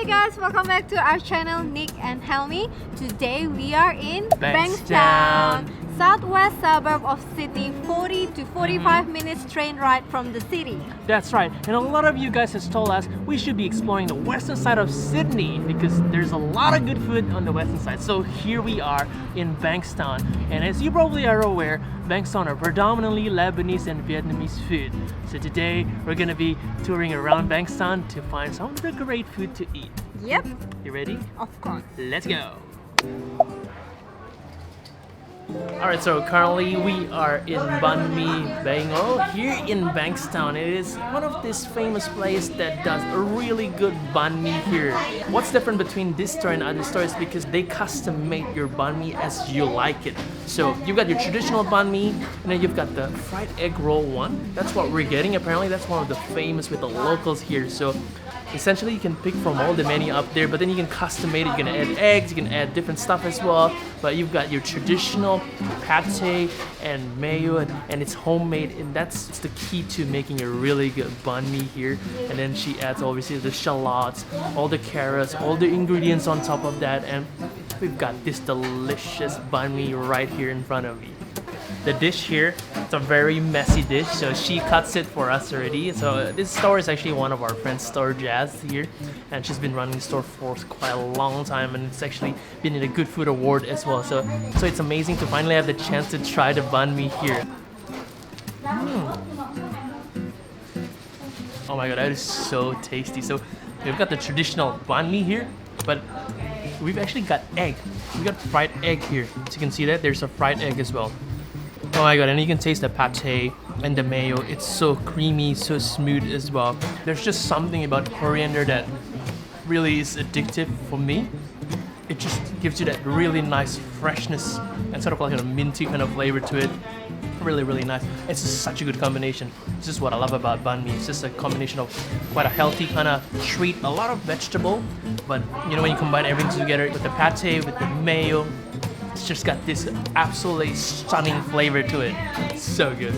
Hi guys, welcome back to our channel Nick and Helmi. Today we are in Bankstown, southwest suburb of Sydney, 40 to 45 minutes train ride from the city. That's right, and a lot of you guys has told us we should be exploring the western side of Sydney because there's a lot of good food on the western side. So here we are in Bankstown, and as you probably are aware, Bankstown are predominantly Lebanese and Vietnamese food. So today we're gonna be touring around Bankstown to find some of the great food to eat. Yep, You ready? of course. Let's go! Alright, so currently we are in Banh Mi Bay Ngo here in Bankstown. It is one of these famous places that does a really good banh mi here. What's different between this store and other stores because they custom make your banh mi as you like it. So you've got your traditional banh mi, and then you've got the fried egg roll one. That's what we're getting. Apparently that's one of the famous with the locals here. So essentially you can pick from all the menu up there, but then you can custom make it. You can add eggs, you can add different stuff as well, but you've got your traditional pate and mayo, and it's homemade, and that's the key to making a really good banh mi here. And then she adds obviously the shallots, all the carrots, all the ingredients on top of that, and we've got this delicious banh mi right here in front of me. The dish here, it's a very messy dish, so she cuts it for us already. So this store is actually one of our friends' store, Jazz, here, and she's been running the store for quite a long time, and it's actually been in a Good Food Award as well. So it's amazing to finally have the chance to try the banh mi here. Oh my god, that is so tasty. So we've got the traditional banh mi here, but we've actually got egg. We got fried egg here. So you can see that there's a fried egg as well. Oh my god, and you can taste the pate and the mayo. It's so creamy, so smooth as well. There's just something about coriander that really is addictive for me. It just gives you that really nice freshness and sort of like a minty kind of flavor to it. Really, really nice. It's just such a good combination. This is what I love about banh mi. It's just a combination of quite a healthy kind of treat, a lot of vegetable, but you know, when you combine everything together with the pate, with the mayo, it's just got this absolutely stunning flavor to it. So good.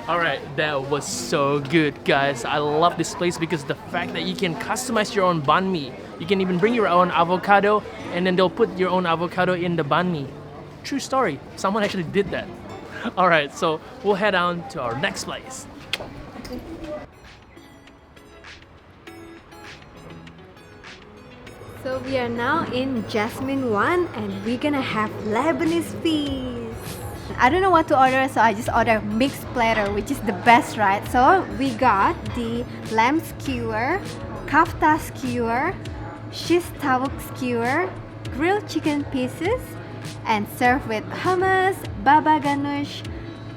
Alright, that was so good, guys. I love this place because the fact that you can customize your own banh mi. You can even bring your own avocado, and then they'll put your own avocado in the banh mi. True story. Someone actually did that. Alright, so we'll head on to our next place. So we are now in Jasmine 1 and we're gonna have Lebanese feast. I don't know what to order, so I just ordered mixed platter, which is the best, right? So we got the lamb skewer, Kafta skewer, Shish Tawook skewer, grilled chicken pieces, and served with hummus, baba Ghanoush,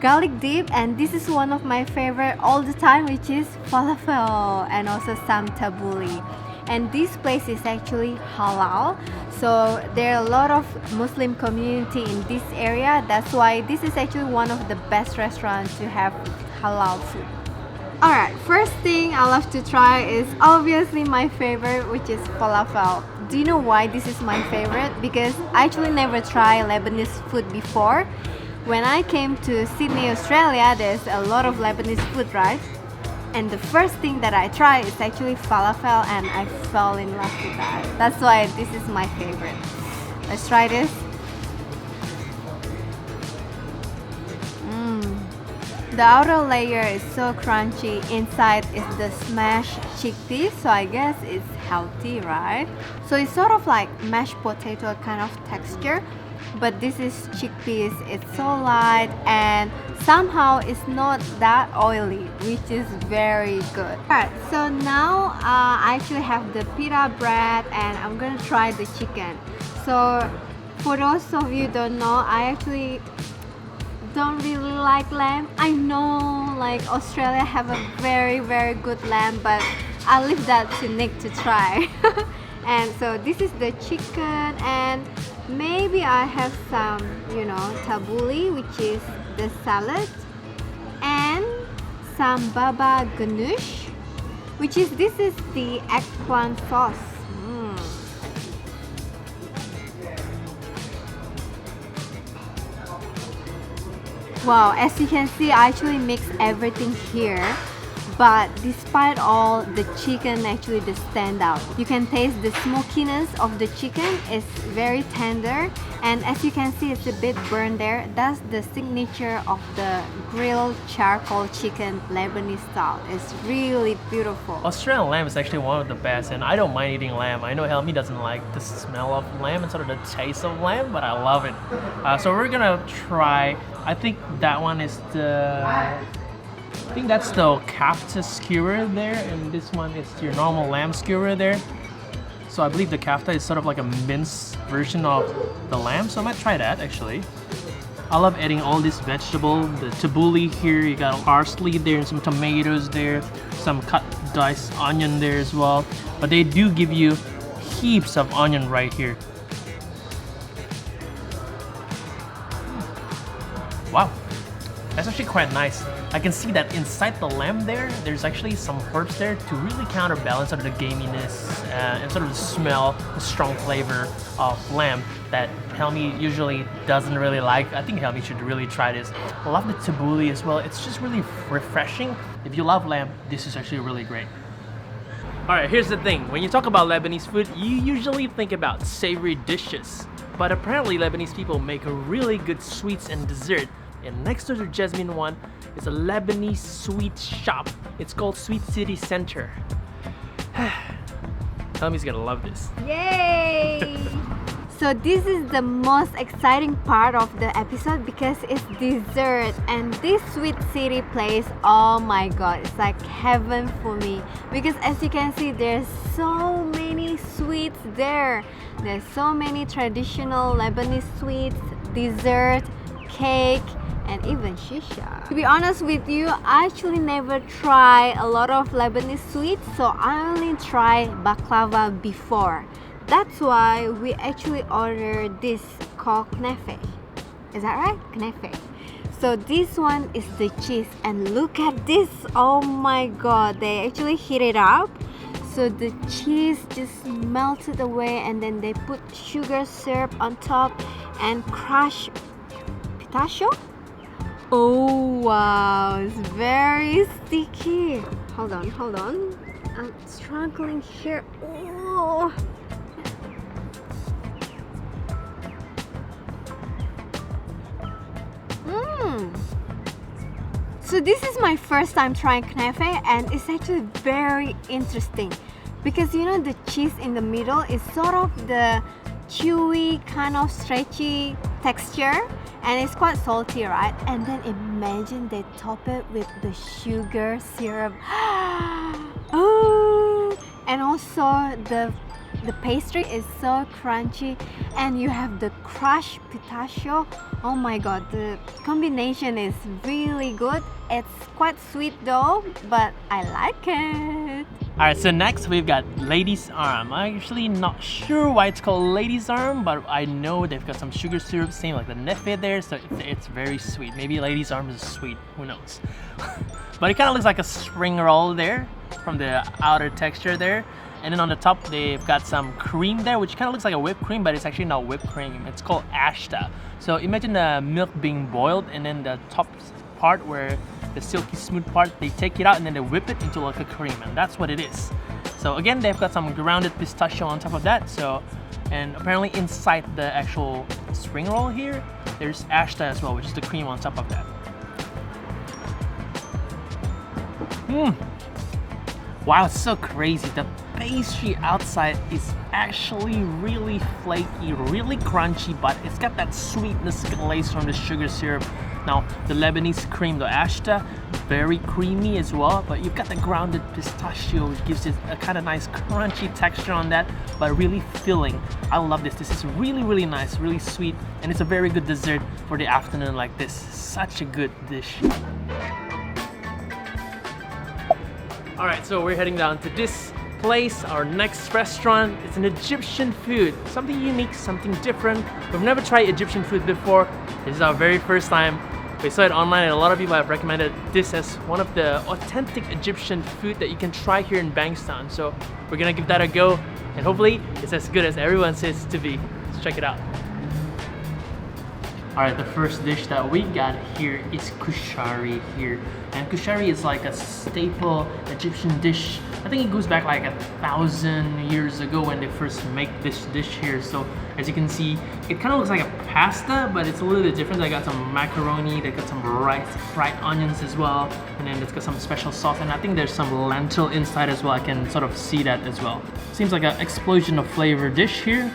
garlic dip, and this is one of my favorite all the time, which is falafel, and also some tabouleh. And this place is actually halal, so there are a lot of Muslim community in this area. That's why this is actually one of the best restaurants to have halal food. Alright, first thing I love to try is obviously my favorite, which is falafel. Do you know why this is my favorite? Because I actually never tried Lebanese food before. When I came to Sydney, Australia, there's a lot of Lebanese food, right? And the first thing that I tried is actually falafel, and I fell in love with that. That's why this is my favorite. Let's try this. The outer layer is so crunchy. Inside is the smashed chickpeas, so I guess it's healthy, right? So it's sort of like mashed potato kind of texture, but this is chickpeas. It's so light and somehow it's not that oily, which is very good. Alright, so now I actually have the pita bread and I'm gonna try the chicken. So for those of you who don't know, I actually don't really like lamb. I know like Australia have a very good lamb, but I'll leave that to Nick to try. And so this is the chicken, and maybe I have some, you know, tabouleh, which is the salad, and some baba Ghanoush, which is this is the eggplant sauce. Wow, as you can see, I actually mix everything here. but despite all, the chicken actually the standout. You can taste the smokiness of the chicken. It's very tender, and as you can see, it's a bit burned there. That's the signature of the grilled charcoal chicken Lebanese style. It's really beautiful. Australian lamb is actually one of the best, and I don't mind eating lamb. I know Helmi doesn't like the smell of lamb and sort of the taste of lamb, but I love it. So we're gonna try, I think that one is I think that's the Kafta skewer there, and this one is your normal lamb skewer there. So I believe the Kafta is sort of like a minced version of the lamb, so I might try that actually. I love adding all this vegetable, the tabouleh here, you got parsley there and some tomatoes there, some cut diced onion there as well. But they do give you heaps of onion right here. Wow, that's actually quite nice. I can see that inside the lamb there's actually some herbs there to really counterbalance sort of the gaminess and sort of the smell, the strong flavor of lamb that Helmi usually doesn't really like. I think Helmi should really try this. I love the tabouleh as well. It's just really refreshing. If you love lamb, this is actually really great. Alright, here's the thing. When you talk about Lebanese food, you usually think about savory dishes. But apparently Lebanese people make a really good sweets and dessert. And next to the Jasmine one is a Lebanese sweet shop. It's called Sweet City Center. Helmi's gonna love this. Yay! So this is the most exciting part of the episode because it's dessert, and this Sweet City place, oh my god, it's like heaven for me, because as you can see, there's so many sweets there. There's so many traditional Lebanese sweets, dessert, cake, and even shisha. To be honest with you, I actually never try a lot of Lebanese sweets, so I only try baklava before. That's why we actually ordered this called Kafta. Is that right? Kafta. So this one is the cheese, and look at this. Oh my god, they actually heat it up. So the cheese just melted away, and then they put sugar syrup on top and crushed pistachio. Oh wow, it's very sticky. Hold on. I'm struggling here. Oh. So this is my first time trying Kafta, and it's actually very interesting because you know the cheese in the middle is sort of the chewy, kind of stretchy texture, and it's quite salty, right? And then imagine they top it with the sugar syrup. Oh, and also the pastry is so crunchy, and you have the crushed pistachio. Oh my god, the combination is really good. It's quite sweet though, but I like it. Alright, so next we've got Lady's Arm. I'm actually not sure why it's called Lady's Arm, but I know they've got some sugar syrup, same like the neffe there, so it's very sweet. Maybe Lady's Arm is sweet, who knows. But it kind of looks like a spring roll there, from the outer texture there. And then on the top they've got some cream there, which kind of looks like a whipped cream, but it's actually not whipped cream. It's called ashta. So imagine the milk being boiled, and then the top part where the silky smooth part, they take it out and then they whip it into like a cream, and that's what it is. So again, they've got some grounded pistachio on top of that. So, and apparently inside the actual spring roll here, there's ashta as well, which is the cream on top of that. Wow, it's so crazy. The pastry outside is actually really flaky, really crunchy, but it's got that sweetness glazed from the sugar syrup. Now, the Lebanese cream, the ashta, very creamy as well, but you've got the grounded pistachio, which gives it a kind of nice crunchy texture on that, but really filling. I love this. This is really, really nice, really sweet, and it's a very good dessert for the afternoon like this. Such a good dish. Alright, so we're heading down to this place, our next restaurant. It's an Egyptian food, something unique, something different. We've never tried Egyptian food before. This is our very first time. We saw it online, and a lot of people have recommended this as one of the authentic Egyptian food that you can try here in Bankstown. So we're gonna give that a go, and hopefully it's as good as everyone says it to be. Let's check it out. Alright, the first dish that we got here is kushari here. And kushari is like a staple Egyptian dish. I think it goes back like 1,000 years ago when they first make this dish here. So as you can see, it kind of looks like a pasta, but it's a little bit different. They got some macaroni, they got some rice, fried onions as well, and then it's got some special sauce, and I think there's some lentil inside as well. I can sort of see that as well. Seems like an explosion of flavor dish here.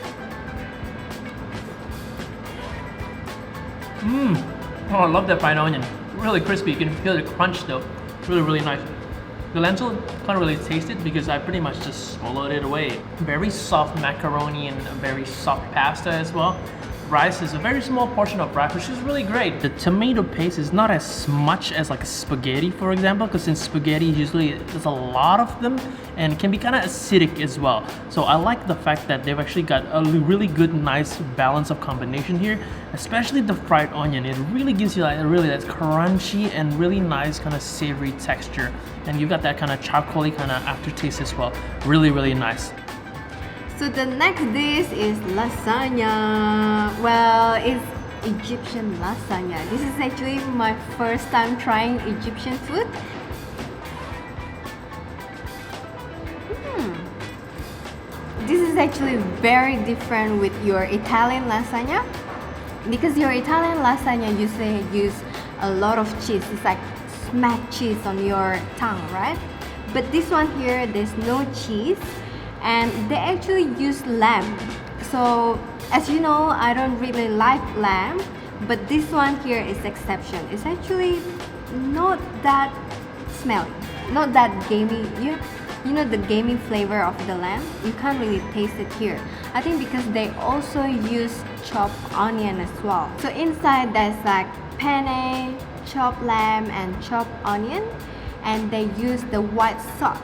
Oh, I love that fried onion. Really crispy. You can feel the crunch though. Really, really nice. The lentil, can't really taste it because I pretty much just swallowed it away. Very soft macaroni and a very soft pasta as well. Rice is a very small portion of rice, which is really great. The tomato paste is not as much as like spaghetti, for example, because in spaghetti usually there's a lot of them and it can be kind of acidic as well. So I like the fact that they've actually got a really good, nice balance of combination here, especially the fried onion. It really gives you like really that crunchy and really nice kind of savory texture. And you've got that kind of charcoaly kind of aftertaste as well. Really, really nice. So the next dish is lasagna. Well, it's Egyptian lasagna. This is actually my first time trying Egyptian food. This is actually very different with your Italian lasagna, because your Italian lasagna usually use a lot of cheese. It's like smack cheese on your tongue, right? But this one here, there's no cheese. And they actually use lamb. So as you know, I don't really like lamb, but this one here is exception. It's actually not that smelly, not that gamey. You know the gamey flavor of the lamb? You can't really taste it here. I think because they also use chopped onion as well. So inside there's like penne, chopped lamb and chopped onion, and they use the white sauce,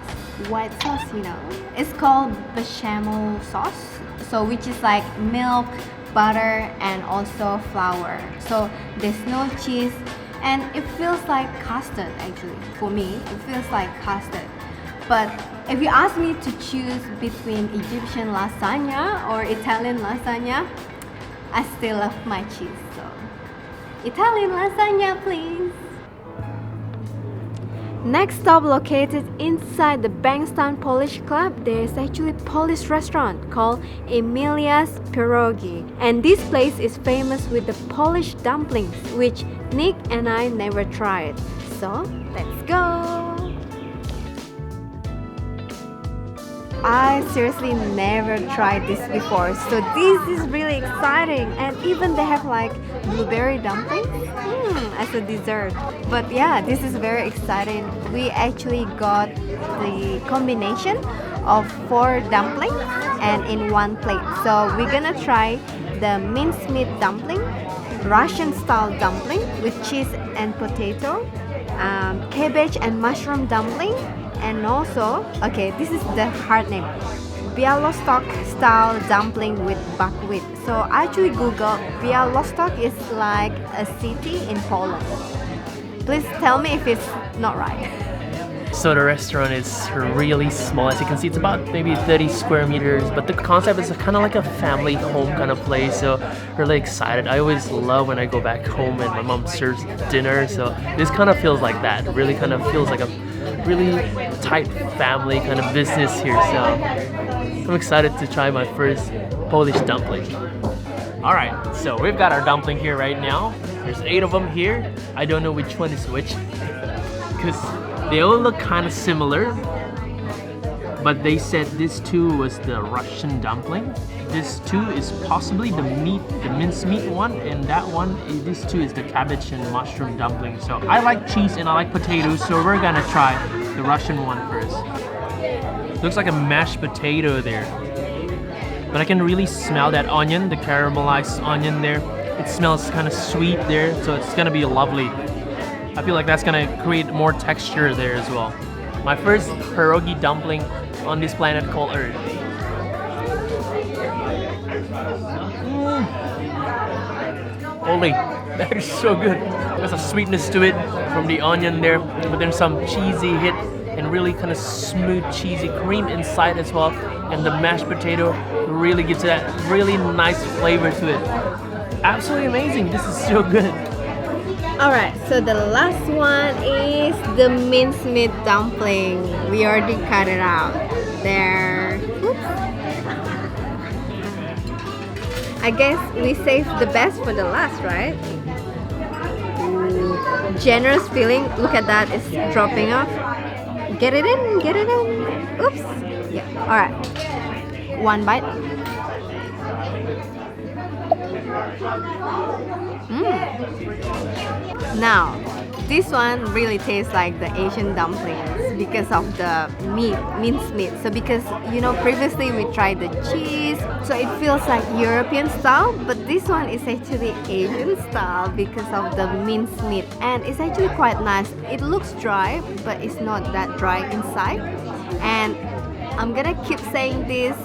you know. It's called bechamel sauce, so which is like milk, butter and also flour. So there's no cheese and it feels like custard actually. For me, it feels like custard. But if you ask me to choose between Egyptian lasagna or Italian lasagna, I still love my cheese. So Italian lasagna, please. Next stop, located inside the Bankstown Polish Club, there is actually a Polish restaurant called Emilia's Pierogi. And this place is famous with the Polish dumplings, which Nick and I never tried. So, let's go! I seriously never tried this before, so this is really exciting. And even they have like blueberry dumplings as a dessert. But yeah, this is very exciting. We actually got the combination of 4 dumplings and in one plate. So we're gonna try the mincemeat dumpling, Russian style dumpling with cheese and potato, cabbage and mushroom dumpling, and also, okay, this is the hard name, Białystok style dumpling with buckwheat. So I actually googled Białystok is like a city in Poland. Please tell me if it's not right. So the restaurant is really small. As you can see, it's about maybe 30 square meters, but the concept is kind of like a family home kind of place. So really excited. I always love when I go back home and my mom serves dinner. So this kind of feels like that. It really kind of feels like a really tight family kind of business here. So I'm excited to try my first Polish dumpling. Alright, so we've got our dumpling here right now. There's 8 of them here. I don't know which one is which because they all look kind of similar, but they said this 2 was the Russian dumpling. This 2 is possibly the mincemeat one, and that one, this 2 is the cabbage and mushroom dumpling. So I like cheese and I like potatoes, so we're gonna try the Russian one first. Looks like a mashed potato there, but I can really smell that onion, the caramelized onion there. It smells kind of sweet there, so it's gonna be lovely. I feel like that's gonna create more texture there as well. My first pierogi dumpling on this planet called Earth. Holy, that is so good. There's a sweetness to it from the onion there, but then some cheesy hit and really kind of smooth cheesy cream inside as well. And the mashed potato really gives that really nice flavor to it. absolutely amazing. This is so good. Alright, so the last one is the mincemeat dumpling. We already cut it out. There. Oops. I guess we saved the best for the last, right? Ooh, generous feeling. Look at that, it's dropping off. Get it in, get it in. Oops. Yeah, alright. One bite. Now, this one really tastes like the Asian dumplings because of the minced meat. So because, you know, previously we tried the cheese, so it feels like European style, but this one is actually Asian style because of the minced meat, and it's actually quite nice. It looks dry, but it's not that dry inside. And I'm gonna keep saying this,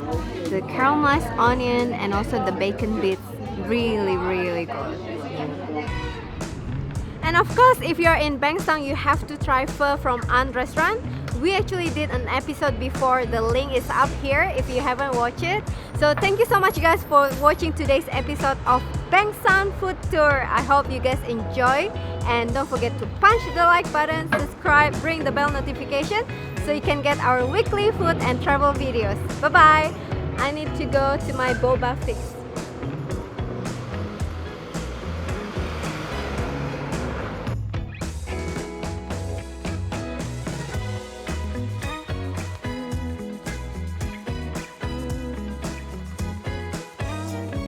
the caramelized onion and also the bacon bits, really good. And of course, if you're in Bankstown, you have to try pho from An restaurant. We actually did an episode before. The link is up here if you haven't watched it. So thank you so much guys for watching today's episode of Bankstown Food Tour. I hope you guys enjoy, and don't forget to punch the like button, subscribe, ring the bell notification so you can get our weekly food and travel videos. Bye bye. I need to go to my boba fix.